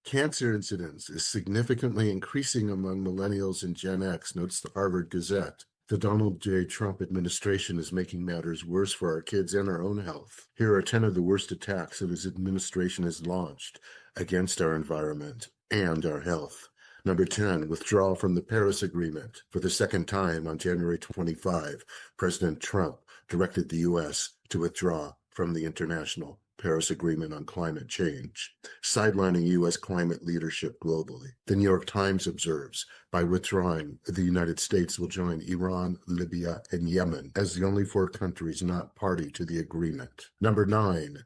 Cancer incidence is significantly increasing among millennials and Gen X, notes the Harvard Gazette. The Donald J. Trump administration is making matters worse for our kids and our own health. Here are 10 of the worst attacks that his administration has launched against our environment and our health. Number 10, withdrawal from the Paris Agreement. For the second time on January 25, President Trump directed the U.S. to withdraw from the International Paris Agreement on Climate Change, sidelining U.S. climate leadership globally. The New York Times observes, by withdrawing, the United States will join Iran, Libya, and Yemen as the only 4 countries not party to the agreement. Number 9,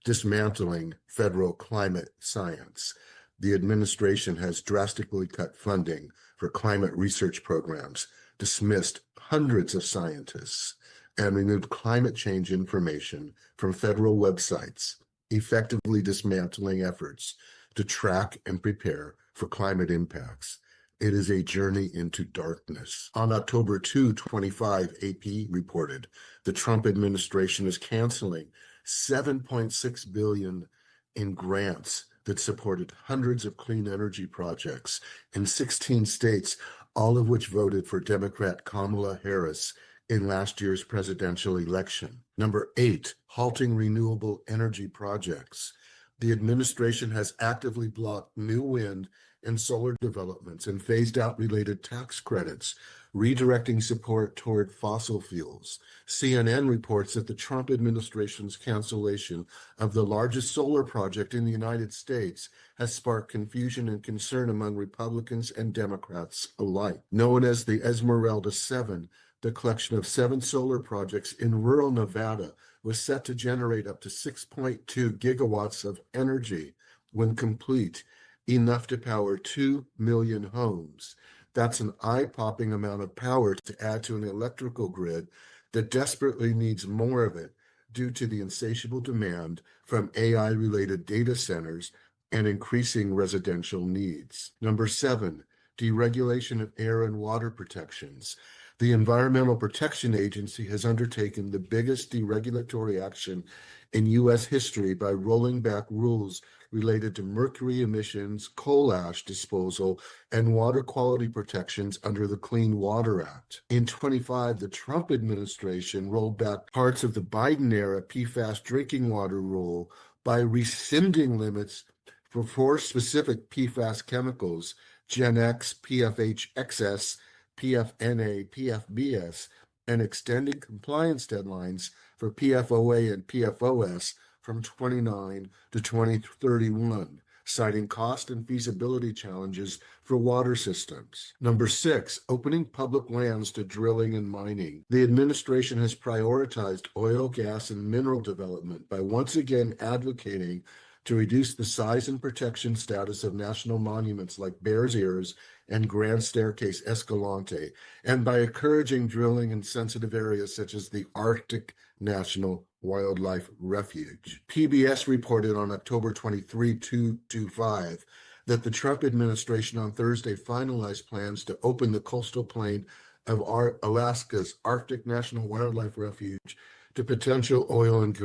dismantling federal climate science. The administration has drastically cut funding for climate research programs, dismissed hundreds of scientists, and removed climate change information from federal websites, effectively dismantling efforts to track and prepare for climate impacts. It is a journey into darkness. On October 2, 25, AP reported the Trump administration is canceling $7.6 billion in grants that supported hundreds of clean energy projects in 16 states, all of which voted for Democrat Kamala Harris in last year's presidential election. Number 8, halting renewable energy projects. The administration has actively blocked new wind and solar developments and phased out related tax credits, redirecting support toward fossil fuels. CNN reports that the Trump administration's cancellation of the largest solar project in the United States has sparked confusion and concern among Republicans and Democrats alike. Known as the Esmeralda 7, the collection of 7 solar projects in rural Nevada was set to generate up to 6.2 gigawatts of energy when complete, enough to power 2 million homes. That's an eye-popping amount of power to add to an electrical grid that desperately needs more of it due to the insatiable demand from AI-related data centers and increasing residential needs. Number 7, deregulation of air and water protections. The Environmental Protection Agency has undertaken the biggest deregulatory action in U.S. history by rolling back rules related to mercury emissions, coal ash disposal, and water quality protections under the Clean Water Act. In 25, the Trump administration rolled back parts of the Biden-era PFAS drinking water rule by rescinding limits for 4 specific PFAS chemicals, GenX, PFHXS, PFNA, PFBS, and extending compliance deadlines for PFOA and PFOS from 29 to 2031, citing cost and feasibility challenges for water systems. Number 6, opening public lands to drilling and mining. The administration has prioritized oil, gas, and mineral development by once again advocating to reduce the size and protection status of national monuments like Bears Ears and Grand Staircase Escalante, and by encouraging drilling in sensitive areas such as the Arctic National Wildlife Refuge. PBS reported on October 23, 2025, that the Trump administration on Thursday finalized plans to open the coastal plain of Alaska's Arctic National Wildlife Refuge to potential oil and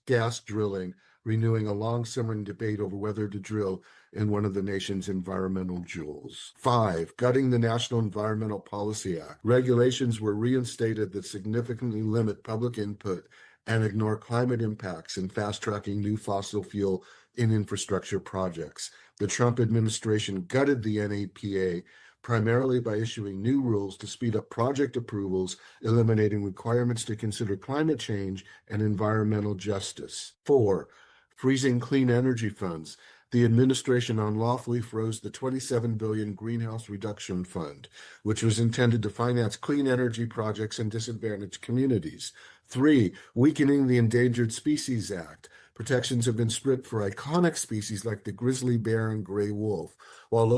gas drilling, renewing a long-simmering debate over whether to drill in one of the nation's environmental jewels. 5, gutting the National Environmental Policy Act. Regulations were reinstated that significantly limit public input and ignore climate impacts and fast-tracking new fossil fuel in infrastructure projects. The Trump administration gutted the NEPA primarily by issuing new rules to speed up project approvals, eliminating requirements to consider climate change and environmental justice. 4, freezing clean energy funds. The administration unlawfully froze the $27 billion Greenhouse Reduction Fund, which was intended to finance clean energy projects in disadvantaged communities. 3, weakening the Endangered Species Act. Protections have been stripped for iconic species like the grizzly bear and gray wolf, while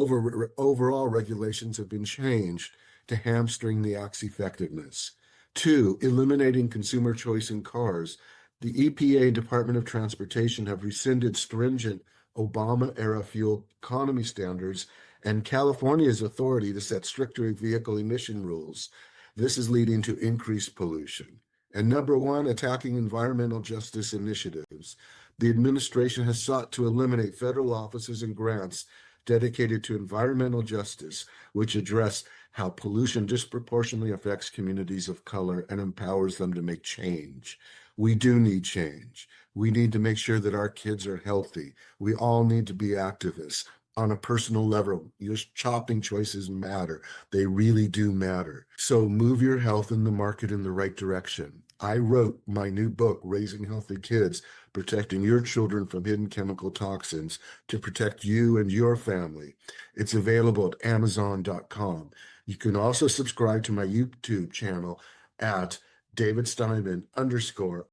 overall regulations have been changed to hamstring the act's effectiveness. 2, eliminating consumer choice in cars. The EPA and Department of Transportation have rescinded stringent Obama-era fuel economy standards and California's authority to set stricter vehicle emission rules. This is leading to increased pollution. And number 1, attacking environmental justice initiatives. The administration has sought to eliminate federal offices and grants dedicated to environmental justice, which address how pollution disproportionately affects communities of color and empowers them to make change. We do need change. We need to make sure that our kids are healthy. We all need to be activists. On a personal level, your shopping choices matter. They really do matter. So move your health and the market in the right direction. I wrote my new book, Raising Healthy Kids, Protecting Your Children from Hidden Chemical Toxins, to protect you and your family. It's available at Amazon.com. You can also subscribe to my YouTube channel at David Steinman _